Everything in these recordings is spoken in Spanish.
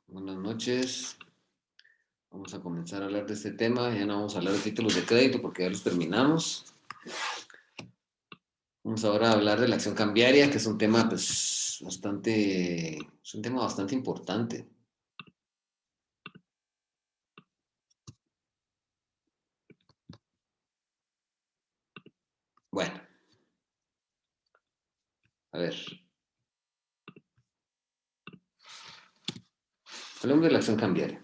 Buenas noches. Vamos a comenzar a hablar de este tema. Ya no vamos a hablar de títulos de crédito porque ya los terminamos. Vamos ahora a hablar de la acción cambiaria, que es un tema bastante importante. Bueno, a ver. Hablemos de la acción cambiaria.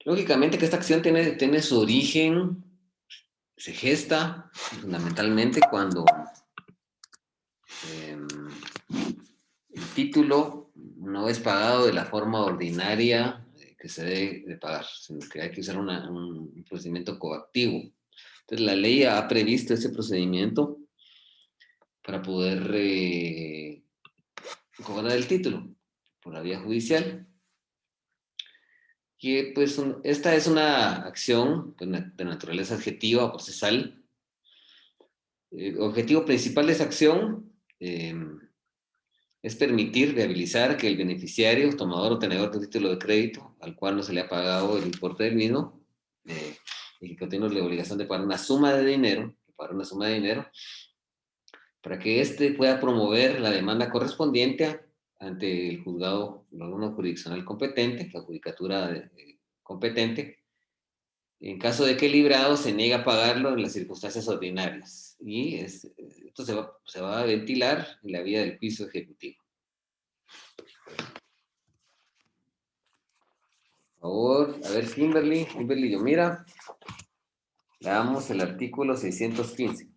Lógicamente que esta acción tiene su origen, se gesta fundamentalmente cuando el título no es pagado de la forma ordinaria que se debe de pagar, sino que hay que usar un procedimiento coactivo. Entonces, la ley ha previsto ese procedimiento para poder cobrar el título por la vía judicial. Y pues esta es una acción de naturaleza adjetiva o procesal. El objetivo principal de esa acción es permitir viabilizar que el beneficiario, tomador o tenedor de un título de crédito, al cual no se le ha pagado el importe del mismo, y que tiene la obligación de pagar una suma de dinero, para que éste pueda promover la demanda correspondiente ante el juzgado, el órgano jurisdiccional competente, la judicatura competente, en caso de que el librado se niegue a pagarlo en las circunstancias ordinarias. Y esto se va a ventilar en la vía del juicio ejecutivo. Por favor, a ver, Kimberly, yo mira, leamos el artículo 615.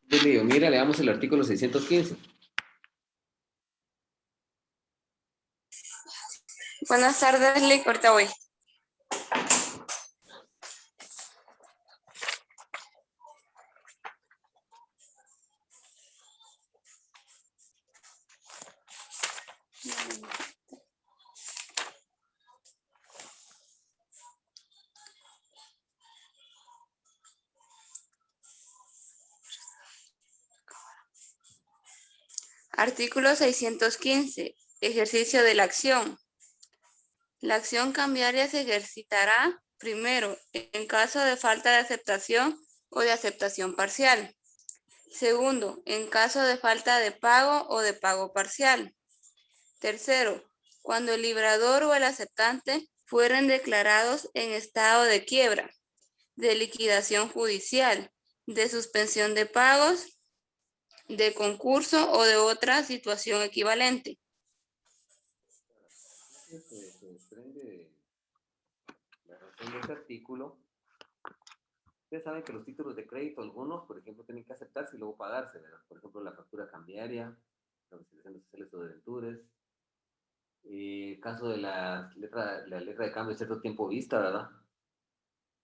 Kimberly, mira, leamos el artículo 615. Buenas tardes, Lick, ahorita voy. Artículo 615. Ejercicio de la acción. La acción cambiaria se ejercitará, primero, en caso de falta de aceptación o de aceptación parcial. Segundo, en caso de falta de pago o de pago parcial. Tercero, cuando el librador o el aceptante fueren declarados en estado de quiebra, de liquidación judicial, de suspensión de pagos, de concurso o de otra situación equivalente. Se desprende de la razón de este artículo. Ustedes saben que los títulos de crédito, algunos, por ejemplo, tienen que aceptarse y luego pagarse, ¿verdad? Por ejemplo, la factura cambiaria, las liquidaciones sociales o de venturas. Caso de la letra de cambio a cierto tiempo vista, ¿verdad?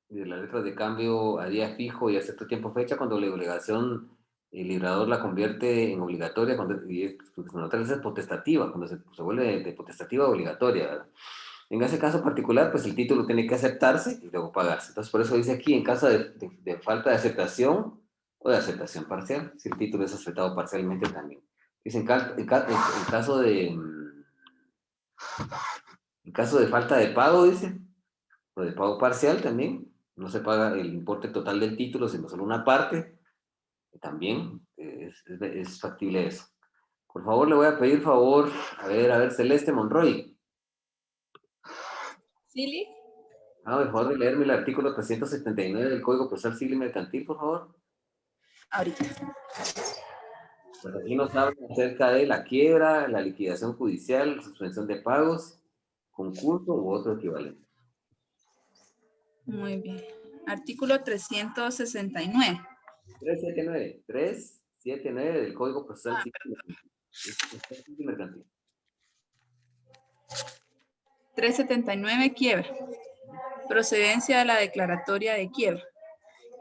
Y de la letra de cambio a día fijo y a cierto tiempo fecha, cuando la obligación, el librador la convierte en obligatoria, y su naturaleza es potestativa, cuando se vuelve de potestativa a obligatoria, ¿verdad? En ese caso particular, pues el título tiene que aceptarse y luego pagarse. Entonces, por eso dice aquí, en caso de falta de aceptación o de aceptación parcial, si el título es aceptado parcialmente también. Dice, en caso de falta de pago, dice, o de pago parcial también, no se paga el importe total del título, sino solo una parte, también es factible eso. Por favor, le voy a pedir favor, a ver, Celeste Monroy. ¿Sí? Por favor, de leerme el artículo 379 del Código Procesal Civil y Mercantil, por favor. Ahorita. Pues aquí nos habla acerca de la quiebra, la liquidación judicial, suspensión de pagos, concurso u otro equivalente. Muy bien. Artículo 369. 379 del Código Procesal Civil y Mercantil. 379, quiebra. Procedencia a la declaratoria de quiebra.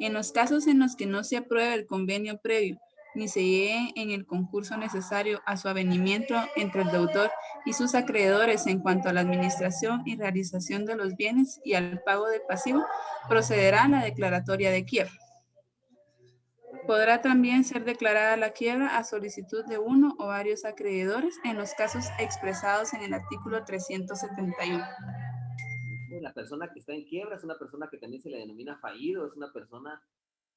En los casos en los que no se apruebe el convenio previo ni se llegue en el concurso necesario a su avenimiento entre el deudor y sus acreedores en cuanto a la administración y realización de los bienes y al pago del pasivo, procederá la declaratoria de quiebra. Podrá también ser declarada la quiebra a solicitud de uno o varios acreedores en los casos expresados en el artículo 371. La persona que está en quiebra es una persona que también se le denomina fallido, es una persona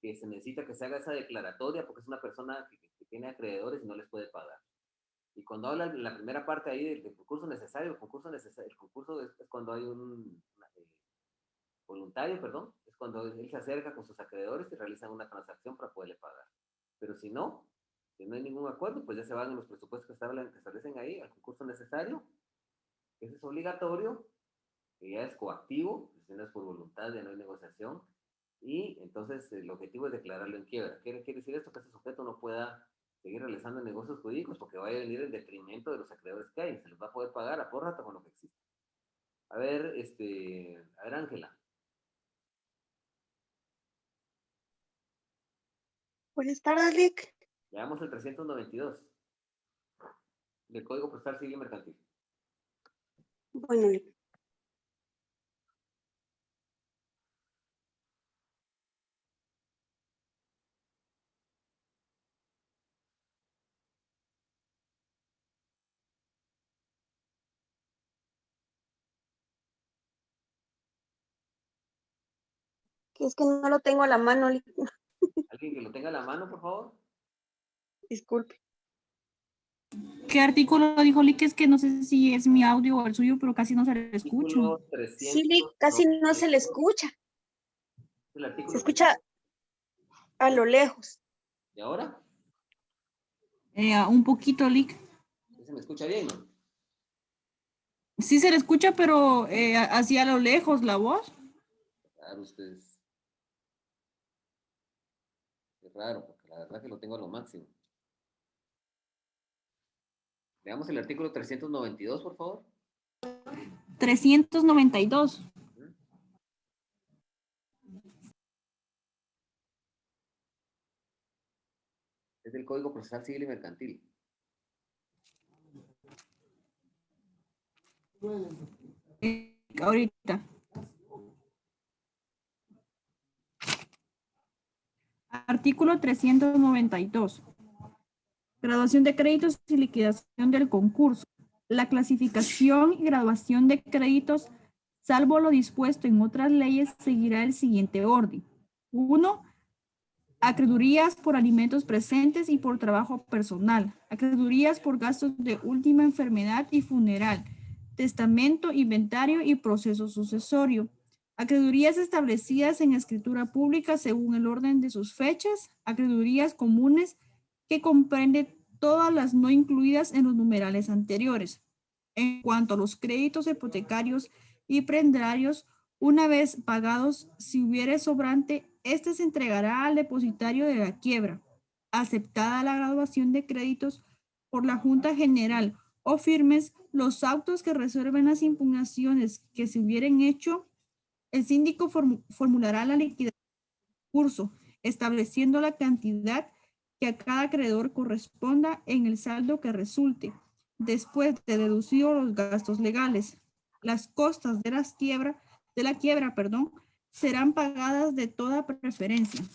que se necesita que se haga esa declaratoria porque es una persona que tiene acreedores y no les puede pagar. Y cuando habla la primera parte ahí del concurso necesario, el concurso es cuando hay un voluntario, perdón, es cuando él se acerca con sus acreedores y realizan una transacción para poderle pagar. Pero si no hay ningún acuerdo, pues ya se van en los presupuestos que establecen ahí al concurso necesario, que es obligatorio, que ya es coactivo, si no es por voluntad, ya no hay negociación, y entonces el objetivo es declararlo en quiebra. Quiere decir esto que ese sujeto no pueda seguir realizando negocios jurídicos porque vaya a venir en detrimento de los acreedores que hay, se les va a poder pagar a prorrata con lo que existe. A ver, Ángela. Buenas tardes, Lick. Veamos el 392 del Código Postal Civil y Mercantil. Bueno, Lick. Que es que no lo tengo a la mano, Lick. ¿Alguien que lo tenga a la mano, por favor? Disculpe. ¿Qué artículo dijo Lick? Es que no sé si es mi audio o el suyo, pero casi no se le escucha. Artículo 300. Sí, Lick, casi no se le escucha. El artículo Se escucha a lo lejos. ¿Y ahora? Un poquito, Lick. ¿Se me escucha bien, no? Sí se le escucha, pero hacia lo lejos la voz. Claro, ustedes. Es raro, porque la verdad que lo tengo a lo máximo. Veamos el artículo 392, por favor. 392. Es del Código Procesal Civil y Mercantil. Ahorita. Artículo 392. Graduación de créditos y liquidación del concurso. La clasificación y graduación de créditos, salvo lo dispuesto en otras leyes, seguirá el siguiente orden. 1. Acreedurías por alimentos presentes y por trabajo personal. Acreedurías por gastos de última enfermedad y funeral. Testamento, inventario y proceso sucesorio. Acreedurías establecidas en escritura pública según el orden de sus fechas. Acreedurías comunes que comprende todas las no incluidas en los numerales anteriores. En cuanto a los créditos hipotecarios y prendarios, una vez pagados, si hubiere sobrante, este se entregará al depositario de la quiebra, aceptada la graduación de créditos por la Junta General o firmes los autos que resuelven las impugnaciones que se hubieran hecho. El síndico formulará la liquidación del curso, estableciendo la cantidad que a cada acreedor corresponda en el saldo que resulte, después de deducido los gastos legales. Las costas de la quiebra, serán pagadas de toda preferencia.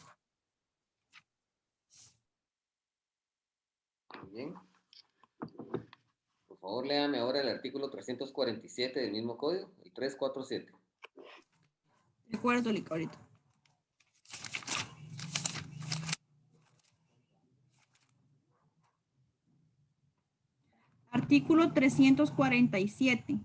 Muy bien. Por favor, léame ahora el artículo 347 del mismo código, el 347. De acuerdo, Lick, ahorita. Artículo 347.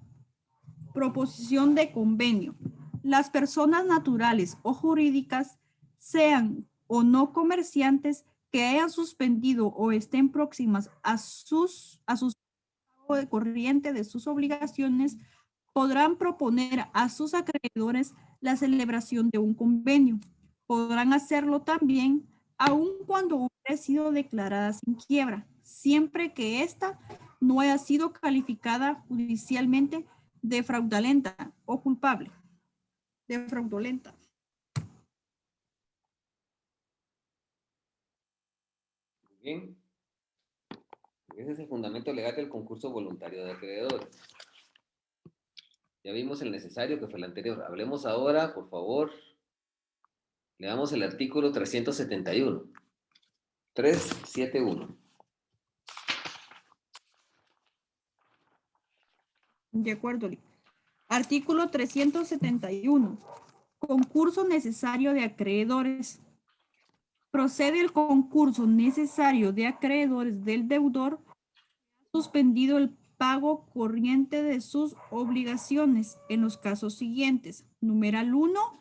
Proposición de convenio. Las personas naturales o jurídicas, sean o no comerciantes, que hayan suspendido o estén próximas a sus pago de corriente de sus obligaciones, podrán proponer a sus acreedores la celebración de un convenio. Podrán hacerlo también aun cuando hubiera sido declarada sin quiebra, siempre que ésta no haya sido calificada judicialmente de fraudulenta o culpable. De fraudulenta. Muy Bien. Ese es el fundamento legal del concurso voluntario de acreedores. Ya vimos el necesario, que fue el anterior. Hablemos ahora, por favor. Leamos el artículo 371. 371. De acuerdo. Artículo 371. Concurso necesario de acreedores. Procede el concurso necesario de acreedores del deudor, suspendido el pago corriente de sus obligaciones en los casos siguientes. Numeral 1,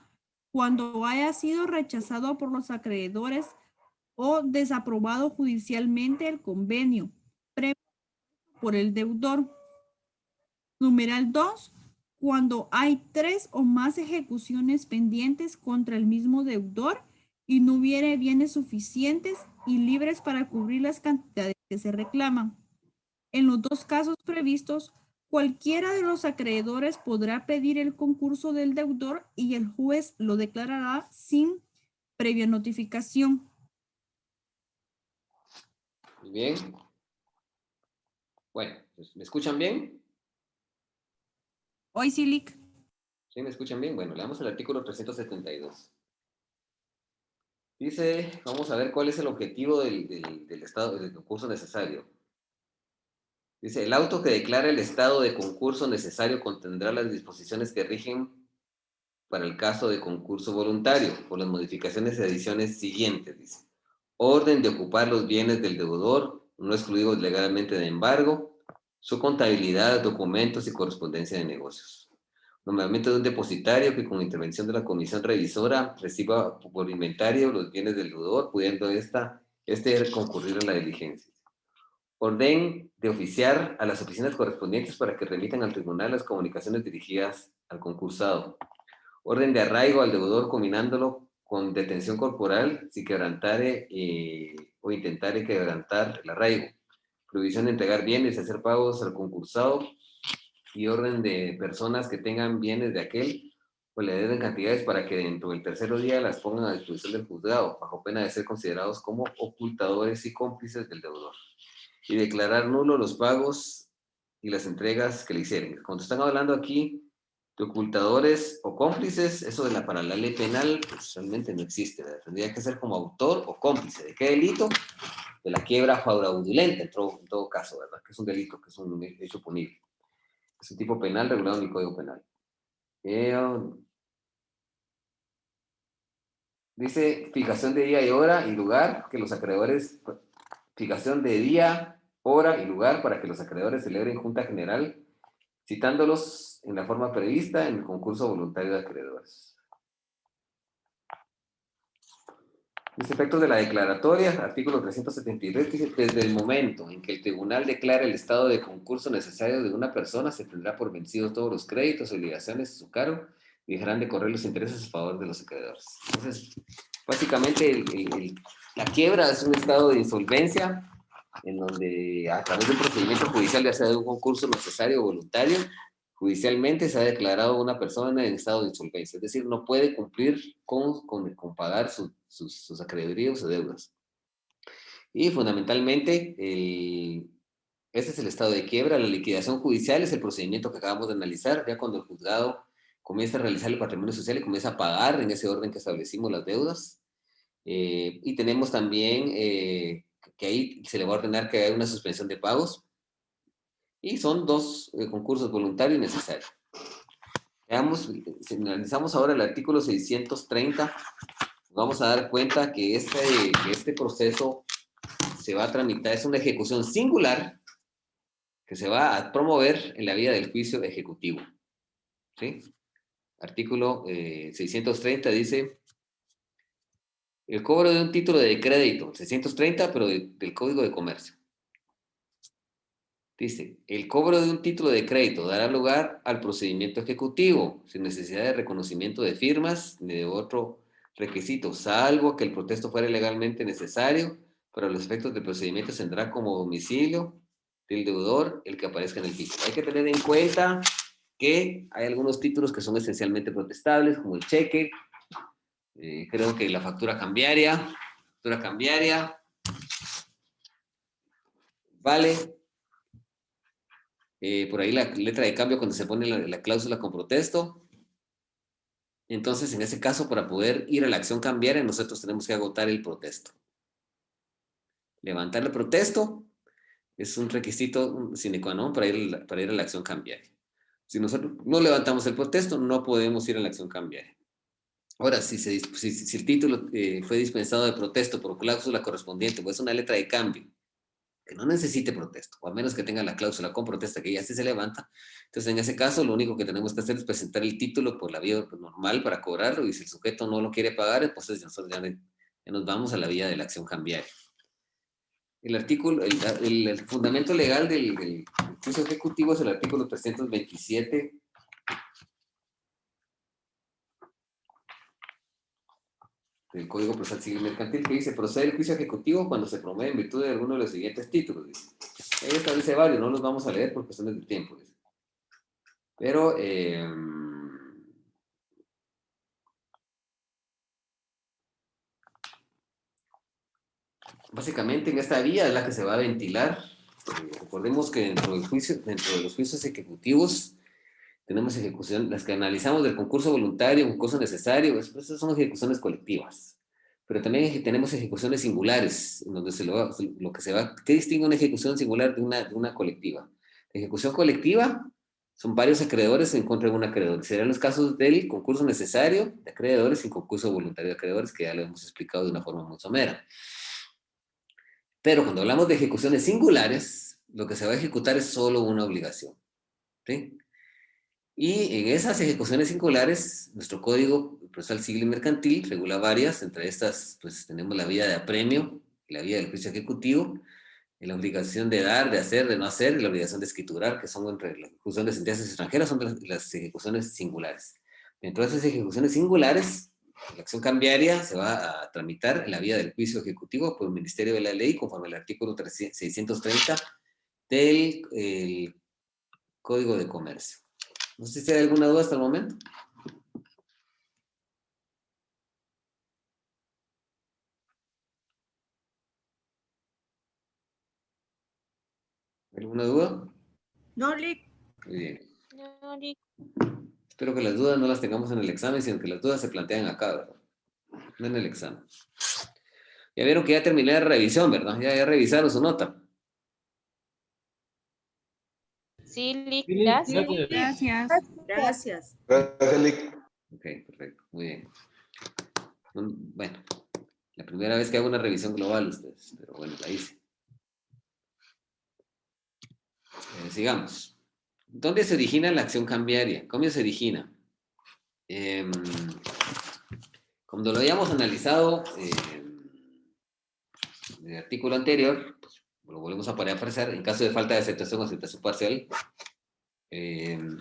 cuando haya sido rechazado por los acreedores o desaprobado judicialmente el convenio previo por el deudor. Numeral 2, cuando hay 3 o más ejecuciones pendientes contra el mismo deudor y no hubiere bienes suficientes y libres para cubrir las cantidades que se reclaman. En los dos casos previstos, cualquiera de los acreedores podrá pedir el concurso del deudor y el juez lo declarará sin previa notificación. Muy bien. Bueno, pues, ¿me escuchan bien? Hoy sí, Lic. ¿Sí me escuchan bien? Bueno, leamos el artículo 372. Dice, vamos a ver cuál es el objetivo del estado del concurso necesario. Dice, el auto que declara el estado de concurso necesario contendrá las disposiciones que rigen para el caso de concurso voluntario, por las modificaciones y adiciones siguientes, dice. Orden de ocupar los bienes del deudor, no excluidos legalmente de embargo, su contabilidad, documentos y correspondencia de negocios. Nombramiento de un depositario que con intervención de la comisión revisora reciba por inventario los bienes del deudor, pudiendo este concurrir a la diligencia. Orden de oficiar a las oficinas correspondientes para que remitan al tribunal las comunicaciones dirigidas al concursado. Orden de arraigo al deudor combinándolo con detención corporal si quebrantare o intentare quebrantar el arraigo. Prohibición de entregar bienes y hacer pagos al concursado y orden de personas que tengan bienes de aquel o le deben cantidades para que dentro del tercer día las pongan a disposición del juzgado, bajo pena de ser considerados como ocultadores y cómplices del deudor. Y declarar nulo los pagos y las entregas que le hicieron. Cuando están hablando aquí de ocultadores o cómplices, eso para la ley penal pues, realmente no existe, ¿verdad? Tendría que ser como autor o cómplice. ¿De qué delito? De la quiebra fraudulenta, en todo caso, ¿verdad? Que es un delito, que es un hecho punible. Es un tipo penal regulado en el Código Penal. Dice fijación de día y hora y lugar, que los acreedores, fijación de día, hora y lugar para que los acreedores celebren junta general, citándolos en la forma prevista en el concurso voluntario de acreedores. Dice efectos de la declaratoria, artículo 373, dice, desde el momento en que el tribunal declara el estado de concurso necesario de una persona, se tendrá por vencidos todos los créditos y obligaciones de su cargo y dejarán de correr los intereses a favor de los acreedores. Entonces, básicamente, la quiebra es un estado de insolvencia en donde a través de un procedimiento judicial, ya sea de un concurso necesario o voluntario, judicialmente se ha declarado una persona en estado de insolvencia, es decir, no puede cumplir con pagar sus acreedorías o deudas. Y fundamentalmente, ese es el estado de quiebra. La liquidación judicial es el procedimiento que acabamos de analizar, ya cuando el juzgado comienza a realizar el patrimonio social y comienza a pagar en ese orden que establecimos las deudas. Y tenemos también que ahí se le va a ordenar que haya una suspensión de pagos. Y son dos concursos voluntarios y necesarios. Veamos, si analizamos ahora el artículo 630, vamos a dar cuenta que este proceso se va a tramitar, es una ejecución singular que se va a promover en la vía del juicio ejecutivo. ¿Sí? Artículo 630 dice, el cobro de un título de crédito, 630, pero del Código de Comercio. Dice, el cobro de un título de crédito dará lugar al procedimiento ejecutivo, sin necesidad de reconocimiento de firmas ni de otro requisito, salvo que el protesto fuera legalmente necesario, para los efectos del procedimiento tendrá como domicilio del deudor el que aparezca en el título. Hay que tener en cuenta que hay algunos títulos que son esencialmente protestables, como el cheque, creo que la factura cambiaria, vale. Por ahí la letra de cambio cuando se pone la cláusula con protesto. Entonces, en ese caso, para poder ir a la acción cambiaria, nosotros tenemos que agotar el protesto. Levantar el protesto es un requisito sine qua non para ir a la acción cambiaria. Si nosotros no levantamos el protesto, no podemos ir a la acción cambiaria. Ahora, si el título fue dispensado de protesto por cláusula correspondiente, pues es una letra de cambio que no necesite protesto, o a menos que tenga la cláusula con protesta que ya sí se levanta. Entonces, en ese caso, lo único que tenemos que hacer es presentar el título por la vía normal para cobrarlo, y si el sujeto no lo quiere pagar, pues nosotros ya nos vamos a la vía de la acción cambiaria. El artículo, el fundamento legal del juicio ejecutivo es el artículo 327 del Código Procesal Civil Mercantil, que dice: procede el juicio ejecutivo cuando se promueve en virtud de alguno de los siguientes títulos. Dice. Ahí establece varios, no los vamos a leer por cuestiones de tiempo. Dice. Pero básicamente en esta vía es la que se va a ventilar. Recordemos que dentro de los juicios ejecutivos tenemos ejecución, las que analizamos del concurso voluntario, concurso necesario, esas son ejecuciones colectivas. Pero también tenemos ejecuciones singulares, en donde ¿qué distingue una ejecución singular de una colectiva? La ejecución colectiva son varios acreedores en contra de un acreedor. Serían los casos del concurso necesario de acreedores y concurso voluntario de acreedores, que ya lo hemos explicado de una forma muy somera. Pero cuando hablamos de ejecuciones singulares, lo que se va a ejecutar es solo una obligación. ¿Sí? Y en esas ejecuciones singulares, nuestro Código Procesal Civil y Mercantil regula varias. Entre estas, pues tenemos la vía de apremio, la vía del juicio ejecutivo, la obligación de dar, de hacer, de no hacer, y la obligación de escriturar, que son entre la ejecución de sentencias extranjeras, son las ejecuciones singulares. Dentro de esas ejecuciones singulares, la acción cambiaria se va a tramitar en la vía del juicio ejecutivo por el Ministerio de la Ley, conforme al artículo 630 del Código de Comercio. No sé si hay alguna duda hasta el momento. ¿Alguna duda? No, Lick. Muy bien. Espero que las dudas no las tengamos en el examen, sino que las dudas se plantean acá, ¿verdad? No en el examen. Ya vieron que ya terminé la revisión, ¿verdad? Ya revisaron su nota. Sí, Lick, Sí, gracias. gracias. Gracias. Gracias, Lick. Ok, perfecto. Muy bien. Bueno, la primera vez que hago una revisión global ustedes, pero bueno, la hice. Sigamos. ¿Dónde se origina la acción cambiaria? ¿Cómo se origina? Cuando lo habíamos analizado en el artículo anterior, pues, lo volvemos a parafrasear. En caso de falta de aceptación o aceptación parcial, en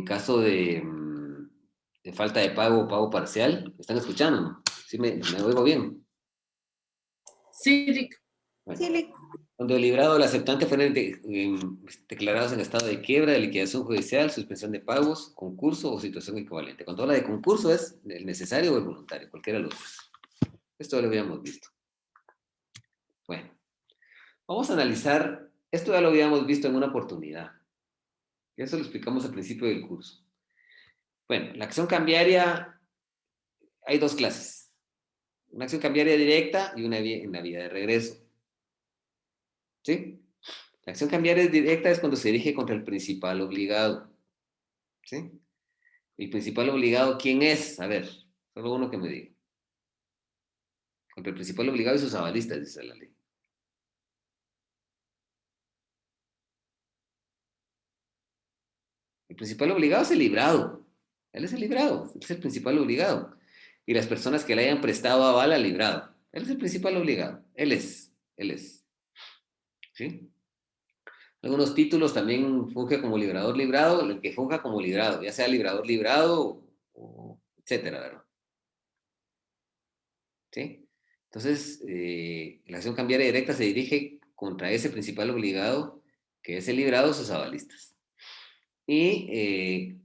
caso de falta de pago o pago parcial, ¿me están escuchando? ¿No? ¿Sí me oigo bien? Sí, Lick. Bueno, Sí, Lick. cuando el librado o el aceptante fueron declarados en estado de quiebra, de liquidación judicial, suspensión de pagos, concurso o situación equivalente. Cuando habla de concurso es el necesario o el voluntario, cualquiera de los dos. Esto ya lo habíamos visto. Bueno, vamos a analizar, esto ya lo habíamos visto en una oportunidad. Eso lo explicamos al principio del curso. Bueno, la acción cambiaria, hay dos clases. Una acción cambiaria directa y una en la vía de regreso. ¿Sí? La acción cambiaria directa es cuando se dirige contra el principal obligado. ¿Sí? El principal obligado, ¿quién es? A ver, solo uno que me diga. Contra el principal obligado y sus avalistas, dice la ley. El principal obligado es el librado. Él es el librado, él es el principal obligado. Y las personas que le hayan prestado aval al librado. Él es el principal obligado. Él es. ¿Sí? Algunos títulos también funge como librador librado, el que funja como librado, ya sea librador librado o etcétera, ¿verdad? ¿Sí? Entonces, la acción cambiaria directa se dirige contra ese principal obligado, que es el librado, sus avalistas. Y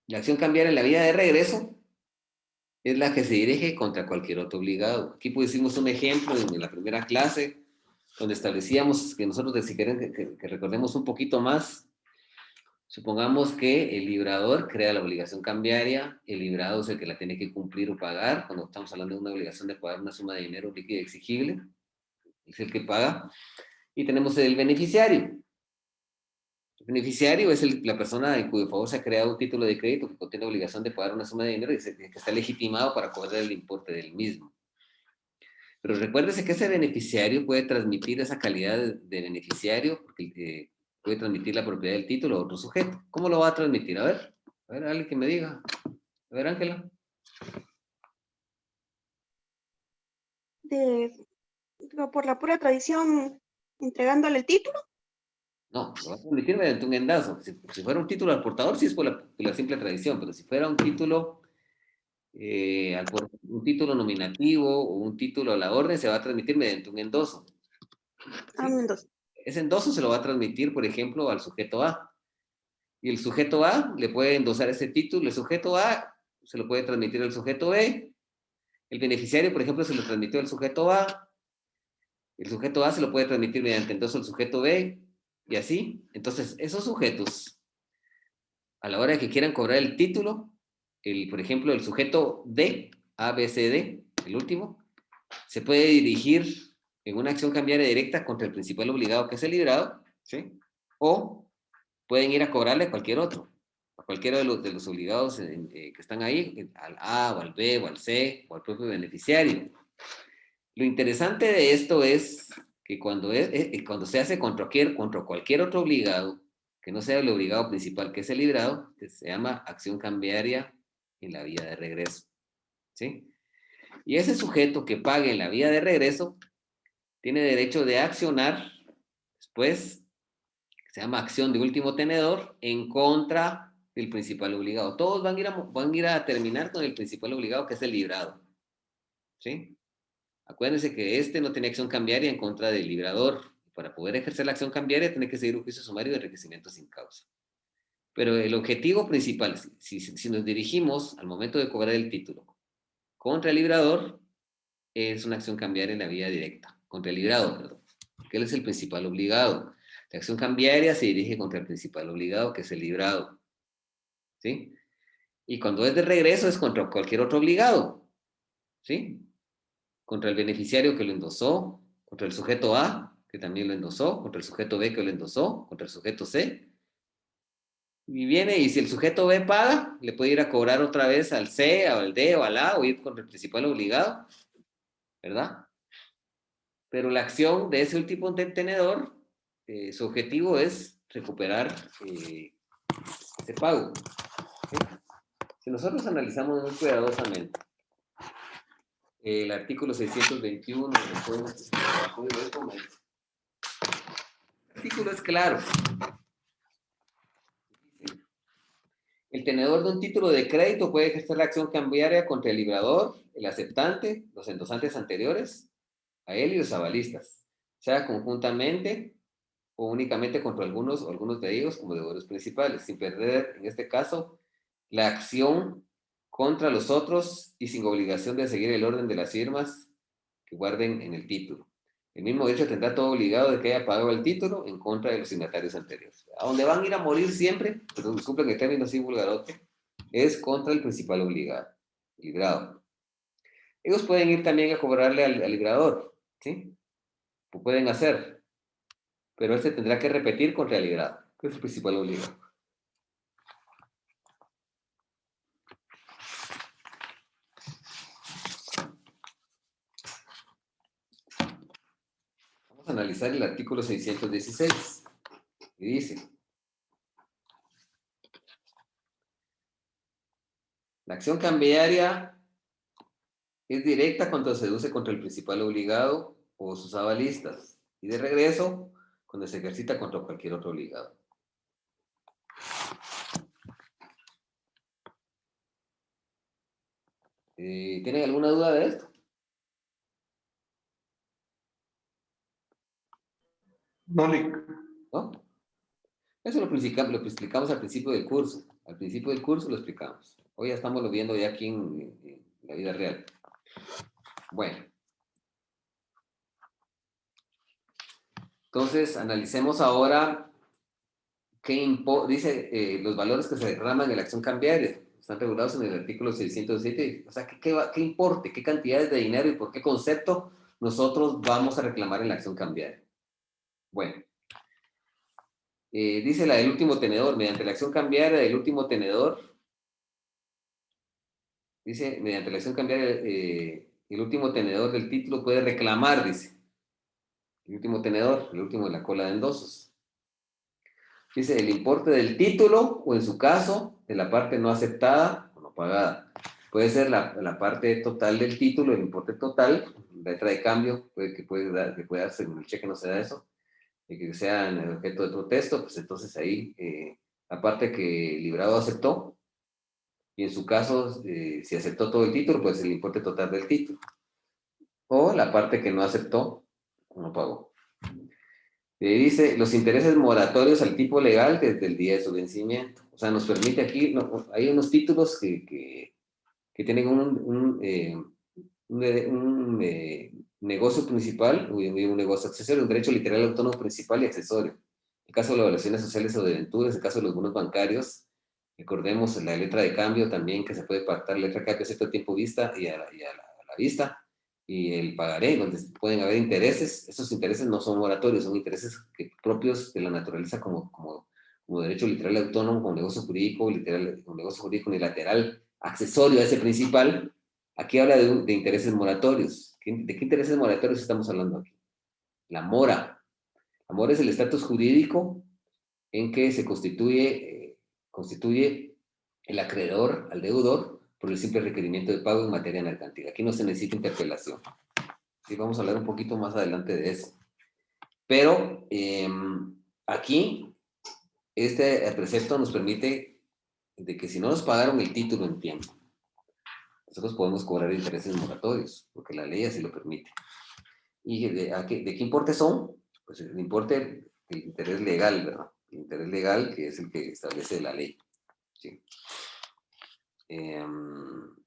la acción cambiaria en la vía de regreso es la que se dirige contra cualquier otro obligado. Aquí pusimos un ejemplo en la primera clase donde establecíamos que nosotros, si quieren que recordemos un poquito más, supongamos que el librador crea la obligación cambiaria, el librado es el que la tiene que cumplir o pagar, cuando estamos hablando de una obligación de pagar una suma de dinero líquida exigible, es el que paga, y tenemos el beneficiario. El beneficiario es la persona en cuyo favor se ha creado un título de crédito que contiene obligación de pagar una suma de dinero y que está legitimado para cobrar el importe del mismo. Pero recuérdese que ese beneficiario puede transmitir esa calidad de beneficiario, porque puede transmitir la propiedad del título a otro sujeto. ¿Cómo lo va a transmitir? A ver, alguien que me diga. A ver, Ángela. Por la pura tradición, entregándole el título. No, lo va a transmitir mediante un endazo. Si fuera un título al portador, sí es por la simple tradición, pero si fuera un título, un título nominativo o un título a la orden, se va a transmitir mediante un endoso. ¿Sí? Entonces, Ese endoso se lo va a transmitir, por ejemplo, al sujeto A. Y el sujeto A le puede endosar ese título, el sujeto A se lo puede transmitir al sujeto B, el beneficiario, por ejemplo, se lo transmitió al sujeto A, el sujeto A se lo puede transmitir mediante endoso al sujeto B, y así. Entonces, esos sujetos, a la hora de que quieran cobrar el título, por ejemplo, el sujeto D, A, B, C, D, el último, se puede dirigir en una acción cambiaria directa contra el principal obligado, que es el librado, ¿sí? O pueden ir a cobrarle a cualquier otro, a cualquiera de los obligados que están ahí, al A, o al B, o al C, o al propio beneficiario. Lo interesante de esto es que cuando se hace contra cualquier otro obligado, que no sea el obligado principal, que es el librado, que se llama acción cambiaria en la vía de regreso, ¿sí? Y ese sujeto que pague en la vía de regreso tiene derecho de accionar después, se llama acción de último tenedor, en contra del principal obligado. Todos van a ir a terminar con el principal obligado, que es el librado, ¿sí? Acuérdense que no tiene acción cambiaria en contra del librador. Para poder ejercer la acción cambiaria tiene que seguir un juicio sumario de enriquecimiento sin causa. Pero el objetivo principal, si nos dirigimos al momento de cobrar el título contra el librador, es una acción cambiaria en la vía directa, contra el librado, perdón, porque él es el principal obligado. La acción cambiaria se dirige contra el principal obligado, que es el librado, ¿sí? Y cuando es de regreso es contra cualquier otro obligado, ¿sí? Contra el beneficiario que lo endosó, contra el sujeto A, que también lo endosó, contra el sujeto B que lo endosó, contra el sujeto C. Y si el sujeto B paga, le puede ir a cobrar otra vez al C, al D o al A, o ir contra el principal obligado, ¿verdad? Pero la acción de ese último tenedor, su objetivo es recuperar ese pago. ¿Sí? Si nosotros analizamos muy cuidadosamente el artículo 621 del Código de Comercio, el artículo es claro. El tenedor de un título de crédito puede ejercer la acción cambiaria contra el librador, el aceptante, los endosantes anteriores, a él y los avalistas, sea conjuntamente o únicamente contra algunos o algunos de ellos como deudores principales, sin perder, en este caso, la acción contra los otros y sin obligación de seguir el orden de las firmas que guarden en el título. El mismo derecho tendrá todo obligado de que haya pagado el título en contra de los signatarios anteriores. A donde van a ir a morir siempre, pero disculpen el término así vulgarote, es contra el principal obligado, el librado. Ellos pueden ir también a cobrarle al librador, ¿sí? Lo pueden hacer, pero él se tendrá que repetir contra el librado, que es el principal obligado. Vamos a analizar el artículo 616, que dice: la acción cambiaria es directa cuando se deduce contra el principal obligado o sus avalistas, y de regreso cuando se ejercita contra cualquier otro obligado. ¿Tienen alguna duda de esto? No, Lic. ¿No? Eso lo explicamos al principio del curso. Al principio del curso lo explicamos. Hoy ya estamos lo viendo ya aquí en la vida real. Bueno. Entonces, analicemos ahora dice los valores que se reclaman en la acción cambiaria. Están regulados en el artículo 607. O sea, ¿qué importe? ¿Qué cantidades de dinero y por qué concepto nosotros vamos a reclamar en la acción cambiaria? Bueno, dice la del último tenedor. Mediante la acción cambiaria del último tenedor, dice, mediante la acción cambiaria, el último tenedor del título puede reclamar, dice. El último tenedor, el último de la cola de endosos. Dice, el importe del título, o en su caso, de la parte no aceptada o no pagada. Puede ser la parte total del título, el importe total, letra de cambio, que puede darse en el cheque, no se da eso, y que sea en el objeto de protesto, pues entonces ahí, la parte que el librado aceptó, y en su caso, si aceptó todo el título, pues el importe total del título. O la parte que no aceptó o no pagó. Dice, los intereses moratorios al tipo legal desde el día de su vencimiento. O sea, nos permite aquí, hay unos títulos que tienen un negocio principal y un negocio accesorio, un derecho literal autónomo principal y accesorio. En el caso de las evaluaciones sociales o de venturas, en el caso de los bonos bancarios, recordemos la letra de cambio también, que se puede pactar letra de cambio a cierto tiempo vista y a la vista, y el pagaré, donde pueden haber intereses. Esos intereses no son moratorios, son intereses propios de la naturaleza como derecho literal autónomo, como negocio jurídico, como negocio jurídico unilateral, accesorio a ese principal. Aquí habla de intereses moratorios. ¿De qué intereses moratorios estamos hablando aquí? La mora. La mora es el estatus jurídico en que se constituye el acreedor al deudor por el simple requerimiento de pago en materia mercantil. Aquí no se necesita interpelación. Sí, vamos a hablar un poquito más adelante de eso. Pero aquí, este precepto nos permite de que si no nos pagaron el título en tiempo, nosotros podemos cobrar intereses moratorios, porque la ley así lo permite. ¿Y de qué importe son? Pues el importe del interés legal, ¿verdad? El interés legal, que es el que establece la ley. ¿Sí?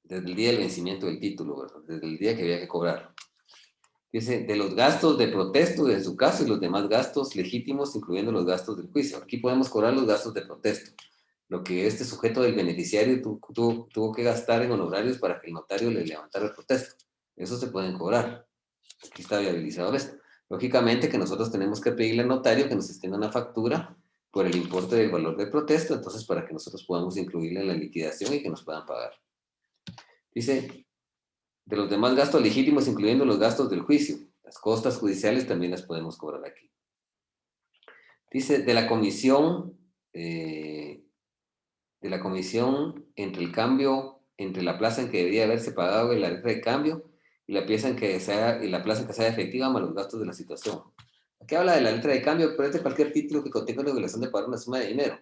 Desde el día del vencimiento del título, ¿verdad? Desde el día que había que cobrar. Dice, de los gastos de protesto, en su caso, y los demás gastos legítimos, incluyendo los gastos del juicio. Aquí podemos cobrar los gastos de protesto. Lo que este sujeto del beneficiario tuvo que gastar en honorarios para que el notario le levantara el protesto. Eso se pueden cobrar. Aquí está viabilizado esto. Lógicamente que nosotros tenemos que pedirle al notario que nos extienda una factura por el importe del valor del protesto, entonces para que nosotros podamos incluirle en la liquidación y que nos puedan pagar. Dice, de los demás gastos legítimos, incluyendo los gastos del juicio, las costas judiciales también las podemos cobrar aquí. Dice, de la comisión entre el cambio, entre la plaza en que debería haberse pagado la letra de cambio y la plaza en que sea efectiva más los gastos de la situación. Aquí habla de la letra de cambio, pero es de cualquier título que contenga la obligación de pagar una suma de dinero.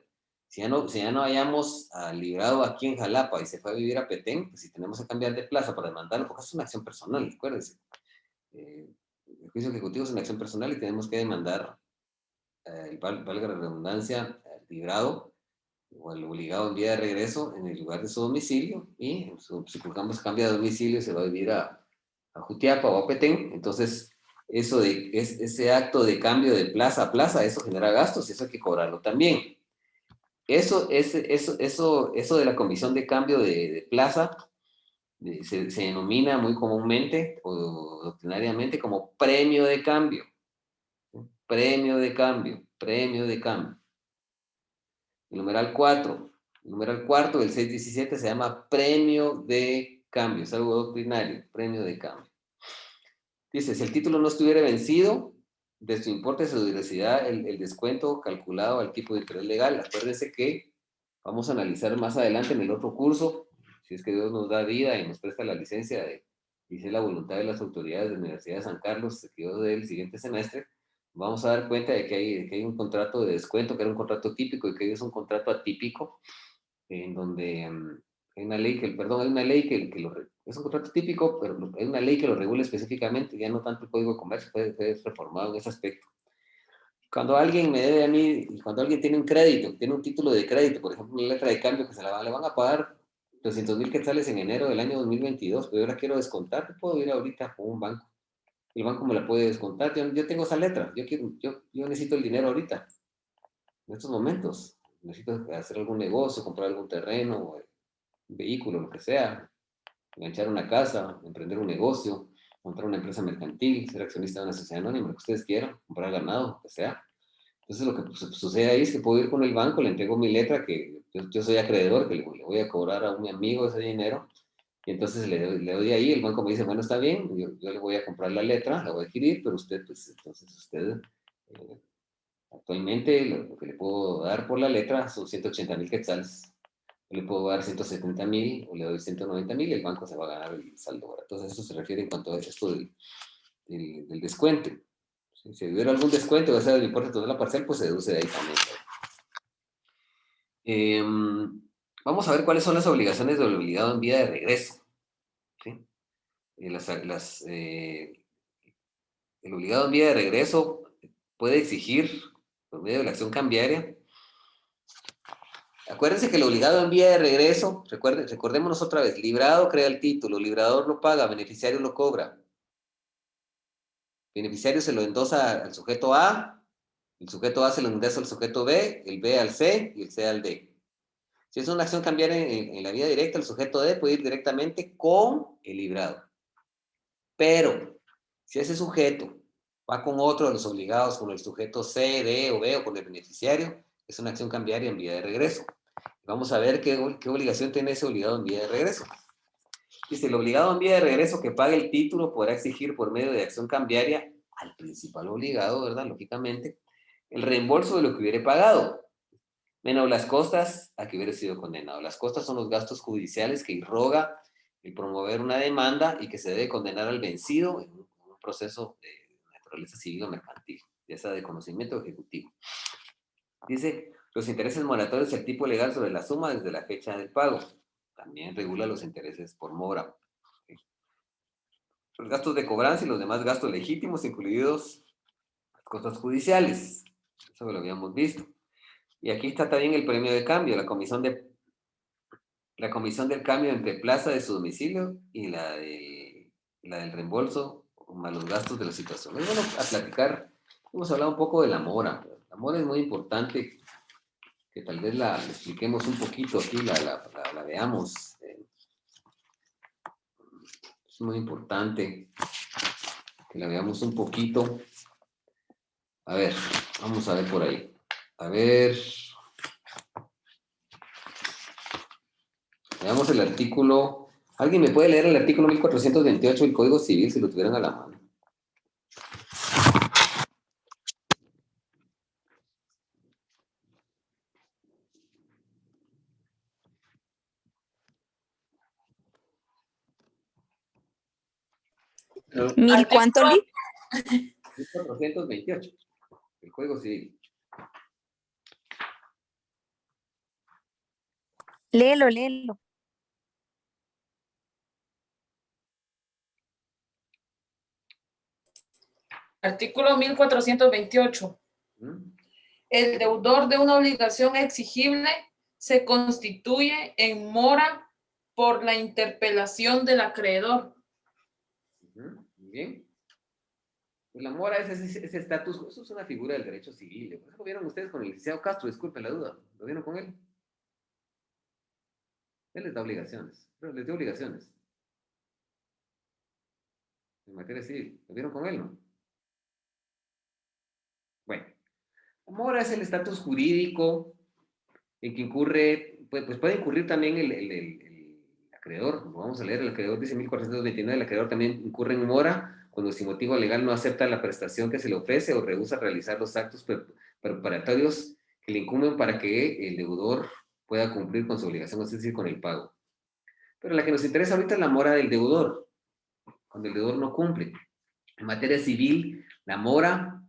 Si ya no hayamos librado aquí en Jalapa y se fue a vivir a Petén, pues si tenemos que cambiar de plaza para demandarlo, porque es una acción personal, acuérdense. El juicio ejecutivo es una acción personal y tenemos que demandar, valga la redundancia, el librado o el obligado en vía de regreso en el lugar de su domicilio, y supongamos cambia de domicilio, se va a vivir a Jutiapa o a Petén, entonces ese acto de cambio de plaza a plaza, eso genera gastos y eso hay que cobrarlo también. Eso de la comisión de cambio de plaza se denomina muy comúnmente o doctrinariamente como premio de cambio. Premio de cambio, premio de cambio. El numeral 4. El numeral cuarto del 617 se llama premio de cambio, es algo doctrinario, premio de cambio. Dice, si el título no estuviera vencido, de su importe se deducirá el descuento calculado al tipo de interés legal. Acuérdense que vamos a analizar más adelante en el otro curso, si es que Dios nos da vida y nos presta la licencia dice la voluntad de las autoridades de la Universidad de San Carlos, que quedó del siguiente semestre, vamos a dar cuenta de que hay un contrato de descuento, que era un contrato típico y que hoy es un contrato atípico, en donde hay una ley que es un contrato típico, pero hay una ley que lo regula específicamente, ya no tanto el Código de Comercio, fue reformado en ese aspecto. Cuando alguien me debe a mí, cuando alguien tiene un crédito, tiene un título de crédito, por ejemplo, una letra de cambio que le van a pagar 200,000 quetzales en enero del año 2022, pero yo la quiero descontar, puedo ir ahorita con un banco el banco me la puede descontar. Yo tengo esa letra, yo necesito el dinero ahorita, en estos momentos. Necesito hacer algún negocio, comprar algún terreno, un vehículo, lo que sea, enganchar una casa, emprender un negocio, montar una empresa mercantil, ser accionista de una sociedad anónima, lo que ustedes quieran, comprar ganado, lo que sea. Entonces lo que sucede ahí es que puedo ir con el banco, le entrego mi letra, que yo soy acreedor, que le voy a cobrar a un amigo ese dinero, y entonces le doy ahí, el banco me dice, bueno, está bien, yo le voy a comprar la letra, la voy a adquirir, pero usted, pues entonces usted, actualmente lo que le puedo dar por la letra son 180,000 quetzales. Yo le puedo dar 170,000 o le doy 190,000 y el banco se va a ganar el saldo. Entonces eso se refiere en cuanto a esto del descuento. Si hubiera algún descuento, ya sea del importe total de la parcial, pues se deduce de ahí también. Vamos a ver cuáles son las obligaciones del obligado en vía de regreso. ¿Sí? El obligado en vía de regreso puede exigir, por medio de la acción cambiaria. Acuérdense que el obligado en vía de regreso, recordémonos otra vez, librado crea el título, librador lo paga, beneficiario lo cobra. Beneficiario se lo endosa al sujeto A, el sujeto A se lo endosa al sujeto B, el B al C y el C al D. Si es una acción cambiaria en la vía directa, el sujeto D puede ir directamente con el librado. Pero, si ese sujeto va con otro de los obligados, con el sujeto C, D o B o con el beneficiario, es una acción cambiaria en vía de regreso. Vamos a ver qué obligación tiene ese obligado en vía de regreso. Dice, el obligado en vía de regreso que pague el título podrá exigir por medio de acción cambiaria al principal obligado, ¿verdad? Lógicamente, el reembolso de lo que hubiere pagado, menos las costas a que hubiera sido condenado. Las costas son los gastos judiciales que irroga el promover una demanda y que se debe condenar al vencido en un proceso de naturaleza civil o mercantil, ya sea de conocimiento ejecutivo. Dice, los intereses moratorios y el tipo legal sobre la suma desde la fecha del pago. También regula los intereses por mora. Los gastos de cobranza y los demás gastos legítimos, incluidos las costas judiciales. Eso lo habíamos visto. Y aquí está también el premio de cambio, la comisión del cambio entre plaza de su domicilio y la del reembolso, más los gastos de la situación. Es bueno a platicar, hemos hablado un poco de la mora. La mora es muy importante, que tal vez la expliquemos un poquito aquí, la veamos. Es muy importante que la veamos un poquito. A ver, vamos a ver por ahí. A ver. Veamos el artículo. ¿Alguien me puede leer el artículo 1428 del Código Civil si lo tuvieran a la mano? ¿Mil cuánto, Lee? 1428 del Código Civil. Léelo, léelo. Artículo 1428. ¿Mm? El deudor de una obligación exigible se constituye en mora por la interpelación del acreedor. Muy bien. Pues la mora es ese estatus, eso es una figura del derecho civil. Por eso lo vieron ustedes con el licenciado Castro, disculpen la duda. ¿Lo vieron con él? Él les da obligaciones, pero les dio obligaciones. En materia civil. ¿Lo vieron con él, no? Bueno. La mora es el estatus jurídico en que incurre, pues puede incurrir también el acreedor. Vamos a leer, el acreedor dice 1429, el acreedor también incurre en mora cuando sin motivo legal no acepta la prestación que se le ofrece o rehúsa realizar los actos preparatorios que le incumben para que el deudor pueda cumplir con su obligación, es decir, con el pago. Pero la que nos interesa ahorita es la mora del deudor, cuando el deudor no cumple. En materia civil, la mora,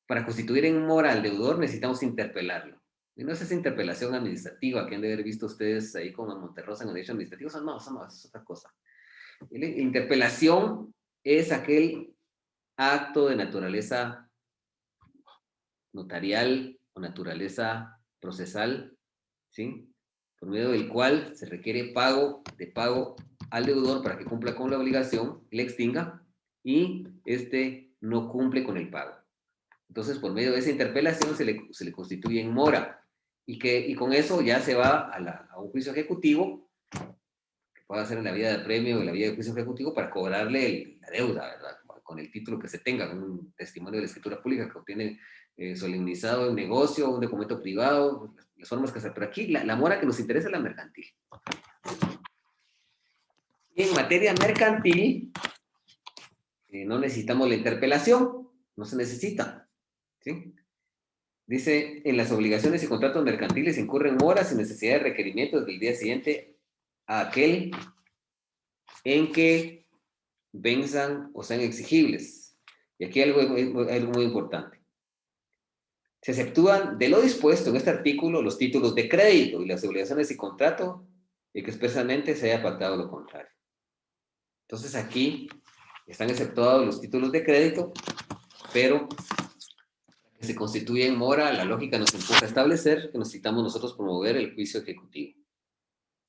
para constituir en mora al deudor necesitamos interpelarlo. Y no es esa interpelación administrativa que han de haber visto ustedes ahí con Monterrosa en el derecho administrativo, eso no, es otra cosa. La interpelación es aquel acto de naturaleza notarial o naturaleza procesal, ¿sí? Por medio del cual se requiere pago al deudor para que cumpla con la obligación, le extinga y este no cumple con el pago. Entonces, por medio de esa interpelación se le constituye en mora y con eso ya se va a un juicio ejecutivo, que puede ser en la vía de premio o en la vía de juicio ejecutivo, para cobrarle la deuda, ¿verdad? Con el título que se tenga, con un testimonio de la escritura pública que obtiene solemnizado el negocio, un documento privado, las formas que se... Pero aquí la mora que nos interesa es la mercantil. Y en materia mercantil, no necesitamos la interpelación, no se necesita, ¿sí? Dice, en las obligaciones y contratos mercantiles incurren moras sin necesidad de requerimientos del día siguiente a aquel en que venzan o sean exigibles. Y aquí hay algo muy importante. Se exceptúan de lo dispuesto en este artículo los títulos de crédito y las obligaciones y contrato y que expresamente se haya pactado lo contrario. Entonces aquí están exceptuados los títulos de crédito, pero que se constituyen mora, la lógica nos empuja a establecer que necesitamos nosotros promover el juicio ejecutivo.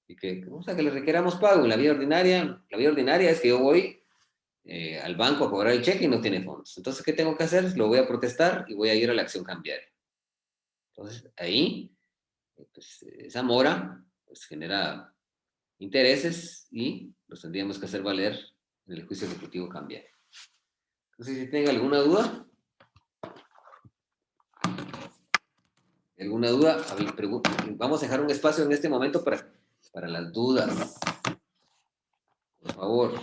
Y que, o sea, que le requeramos pago en la vía ordinaria es que yo voy al banco a cobrar el cheque y no tiene fondos. Entonces, ¿qué tengo que hacer? Lo voy a protestar y voy a ir a la acción cambiaria. Entonces, ahí, pues, esa mora pues, genera intereses y los tendríamos que hacer valer en el juicio ejecutivo cambiario. Entonces, si tienen alguna duda, vamos a dejar un espacio en este momento para las dudas. Por favor.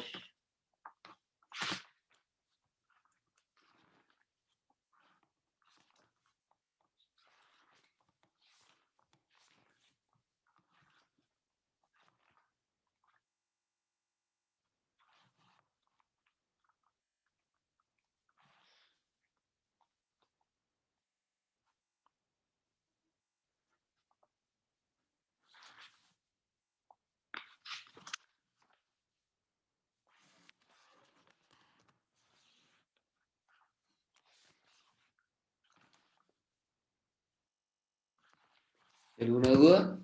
¿Alguna duda?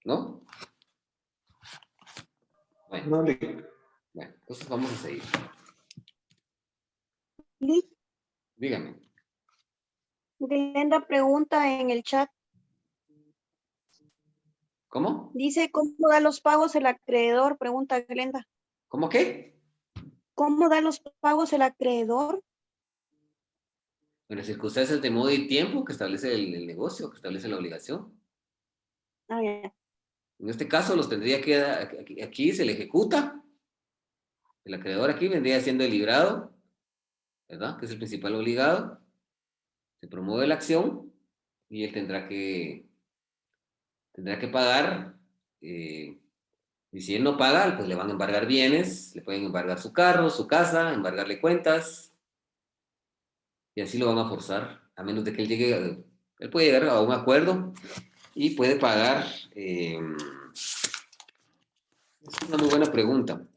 ¿No? Bueno, entonces vamos a seguir. Lic, Dígame. Glenda pregunta en el chat, ¿Cómo? dice, ¿cómo da los pagos el acreedor? Pregunta Glenda. ¿Cómo qué? ¿Cómo da los pagos el acreedor? En las circunstancias de modo y tiempo que establece el negocio, que establece la obligación. Ah, ya. En este caso los tendría que aquí se le ejecuta. El acreedor aquí vendría siendo el librado, ¿verdad? Que es el principal obligado. Se promueve la acción y él tendrá que pagar. Y si él no paga, pues le van a embargar bienes, le pueden embargar su carro, su casa, embargarle cuentas. Y así lo van a forzar, a menos de que él llegue, él puede llegar a un acuerdo y puede pagar. Es una muy buena pregunta.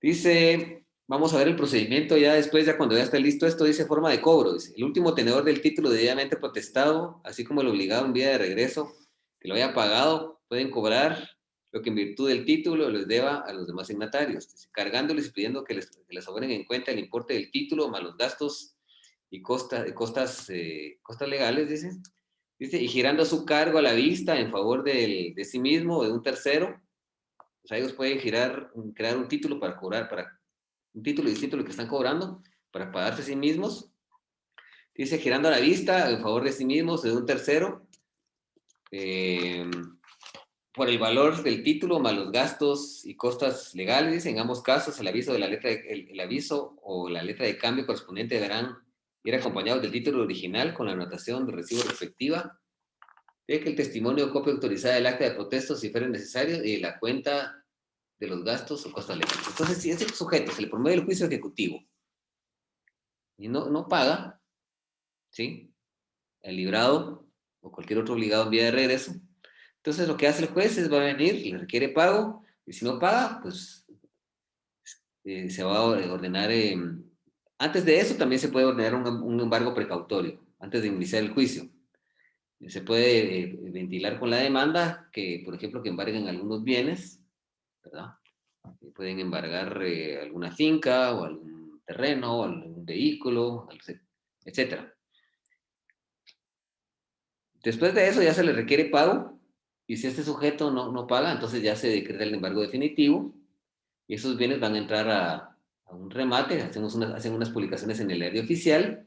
Dice, vamos a ver el procedimiento ya después, ya cuando ya esté listo esto, dice forma de cobro. Dice, el último tenedor del título debidamente protestado, así como el obligado en vía de regreso, que lo haya pagado, pueden cobrar lo que en virtud del título les deba a los demás signatarios, dice, cargándoles y pidiendo que les sobren en cuenta el importe del título más los gastos y costas legales, dice, y girando su cargo a la vista en favor de sí mismo o de un tercero. O sea, ellos pueden crear un título para cobrar, un título distinto a lo que están cobrando, para pagarse a sí mismos. Dice, girando a la vista en favor de sí mismos o de un tercero, por el valor del título más los gastos y costas legales. En ambos casos, el aviso o la letra de cambio correspondiente deberán ir acompañados del título original con la anotación de recibo respectiva, de que el testimonio o copia autorizada del acta de protesto, si fuera necesario, y la cuenta de los gastos o costas legales. Entonces, si ese sujeto se le promueve el juicio ejecutivo y no paga, ¿sí? El librado o cualquier otro obligado en vía de regreso, entonces lo que hace el juez es va a venir, le requiere pago, y si no paga, pues se va a ordenar. Antes de eso también se puede ordenar un embargo precautorio, antes de iniciar el juicio. Se puede ventilar con la demanda que, por ejemplo, que embarguen algunos bienes, ¿verdad? Pueden embargar alguna finca o algún terreno, o algún vehículo, etc. Después de eso ya se le requiere pago, y si este sujeto no paga, entonces ya se decreta el embargo definitivo, y esos bienes van a entrar a un remate, hacen unas publicaciones en el diario oficial,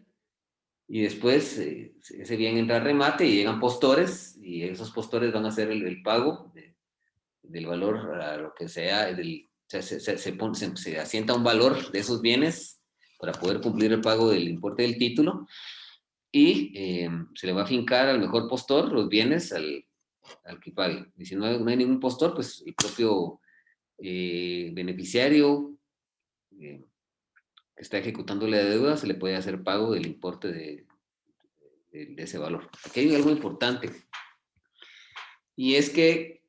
y después ese bien entra a remate y llegan postores, y esos postores van a hacer el pago del valor a lo que sea, se asienta un valor de esos bienes para poder cumplir el pago del importe del título, y se le va a fincar al mejor postor los bienes al que pague. Y si no hay ningún postor, pues el propio beneficiario que está ejecutando la deuda se le puede hacer pago del importe de ese valor. Aquí hay algo importante, y es que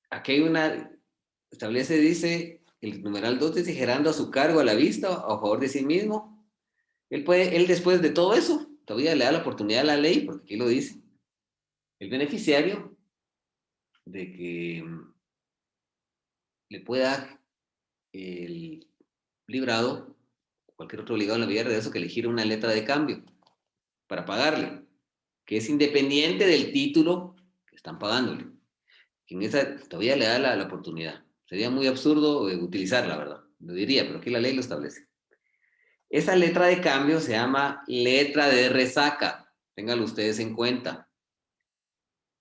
aquí hay dice, el numeral 2 dice, gerando a su cargo a la vista o a favor de sí mismo. Él después de todo eso, todavía le da la oportunidad a la ley, porque aquí lo dice, el beneficiario, de que le pueda el librado, cualquier otro obligado en la vida de eso, que elegir una letra de cambio para pagarle, que es independiente del título que están pagándole. Que en esa todavía le da la oportunidad. Sería muy absurdo utilizarla, ¿verdad? Lo diría, pero aquí la ley lo establece. Esa letra de cambio se llama letra de resaca. Ténganlo ustedes en cuenta.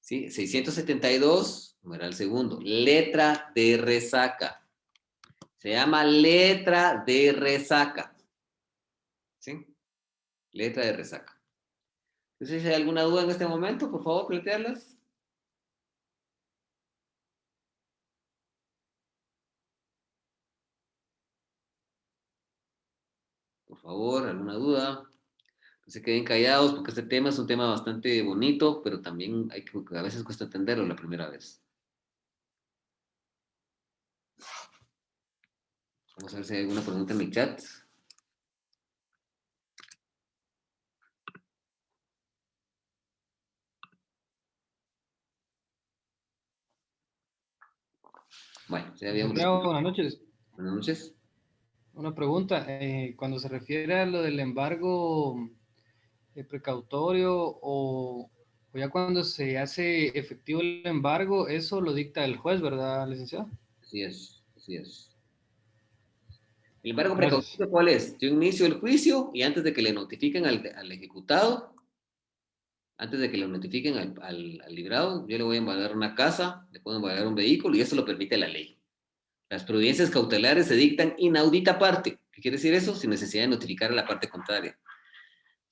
¿Sí? 672, numeral segundo. Letra de resaca. Se llama letra de resaca. ¿Sí? Letra de resaca. Entonces, si hay alguna duda en este momento, por favor, plantearlas. Por favor, ¿alguna duda? No se queden callados, porque este tema es un tema bastante bonito, pero también a veces cuesta entenderlo la primera vez. Vamos a ver si hay alguna pregunta en mi chat. Bueno, ya habíamos Santiago, respondido. buenas noches. Buenas noches. Una pregunta, cuando se refiere a lo del embargo precautorio o ya cuando se hace efectivo el embargo, eso lo dicta el juez, ¿verdad, licenciado? Así es, así es. El embargo Gracias. precautorio, ¿cuál es? Yo inicio el juicio y antes de que le notifiquen al ejecutado, antes de que le notifiquen al librado, yo le voy a embargar una casa, le puedo embargar un vehículo, y eso lo permite la ley. Las prudencias cautelares se dictan inaudita parte. ¿Qué quiere decir eso? Sin necesidad de notificar a la parte contraria.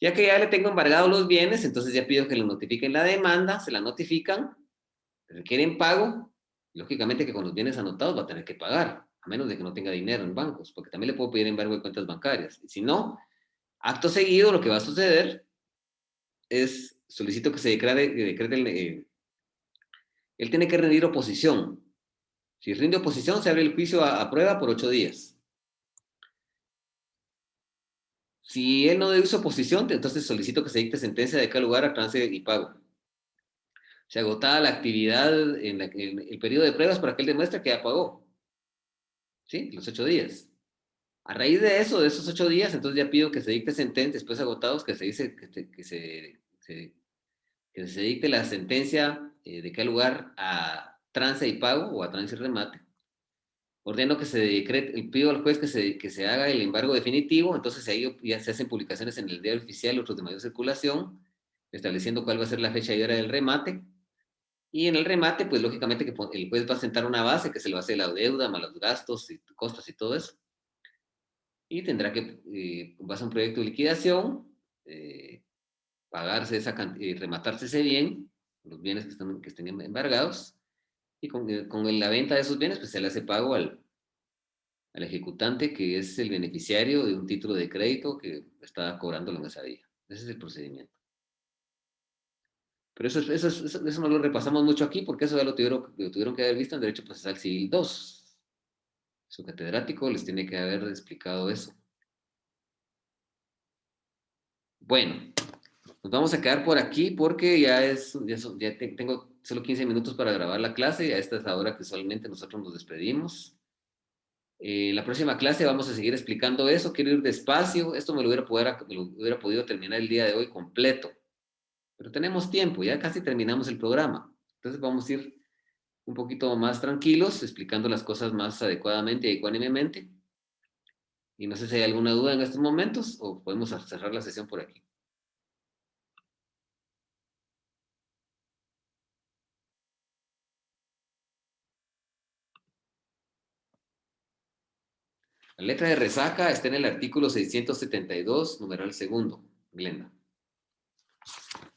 Ya que ya le tengo embargados los bienes, entonces ya pido que le notifiquen la demanda, se la notifican, requieren pago. Lógicamente que con los bienes anotados va a tener que pagar, a menos de que no tenga dinero en bancos, porque también le puedo pedir embargo de cuentas bancarias. Y si no, acto seguido, lo que va a suceder es, solicito que se decrete, él tiene que rendir oposición. Si rinde oposición, se abre el juicio a prueba por 8 días. Si él no hizo oposición, entonces solicito que se dicte sentencia de cada lugar a trance y pago. Se agotada la actividad en el periodo de pruebas para que él demuestre que ya pagó. ¿Sí? Los 8 días. A raíz de eso, de esos 8 días, entonces ya pido que se dicte sentencia, después agotados, que se dicte la sentencia de cada lugar a trance y pago o a trance y remate. Ordeno que se decrete, pido al juez que se haga el embargo definitivo, entonces ahí ya se hacen publicaciones en el diario oficial, otros de mayor circulación, estableciendo cuál va a ser la fecha y hora del remate. Y en el remate, pues lógicamente que el juez va a sentar una base que se le va a hacer la deuda, más los gastos y costos y todo eso. Y tendrá que, base a un proyecto de liquidación, pagarse rematarse ese bien, los bienes que estén embargados, y con la venta de esos bienes, pues se le hace pago al ejecutante, que es el beneficiario de un título de crédito que está cobrándolo en esa día. Ese es el procedimiento. Pero eso no lo repasamos mucho aquí, porque eso ya lo tuvieron que haber visto en Derecho Procesal Civil 2. Su catedrático les tiene que haber explicado eso. Bueno, nos vamos a quedar por aquí porque ya tengo Solo 15 minutos para grabar la clase y a esta es la hora que usualmente nosotros nos despedimos. En la próxima clase vamos a seguir explicando eso. Quiero ir despacio. Esto me lo hubiera podido terminar el día de hoy completo. Pero tenemos tiempo, ya casi terminamos el programa. Entonces vamos a ir un poquito más tranquilos, explicando las cosas más adecuadamente y ecuánimemente. Y no sé si hay alguna duda en estos momentos o podemos cerrar la sesión por aquí. La letra de resaca está en el artículo 672, numeral segundo. Glenda.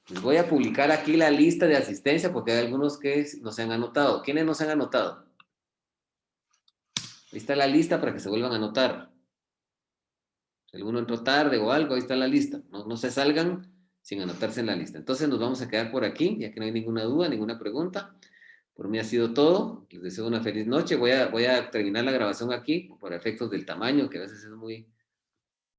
Les voy a publicar aquí la lista de asistencia porque hay algunos que no se han anotado. ¿Quiénes no se han anotado? Ahí está la lista para que se vuelvan a anotar. Si alguno entró tarde o algo, ahí está la lista. No se salgan sin anotarse en la lista. Entonces nos vamos a quedar por aquí, ya que no hay ninguna duda, ninguna pregunta. Por mí ha sido todo. Les deseo una feliz noche. Voy a terminar la grabación aquí por efectos del tamaño, que a veces es muy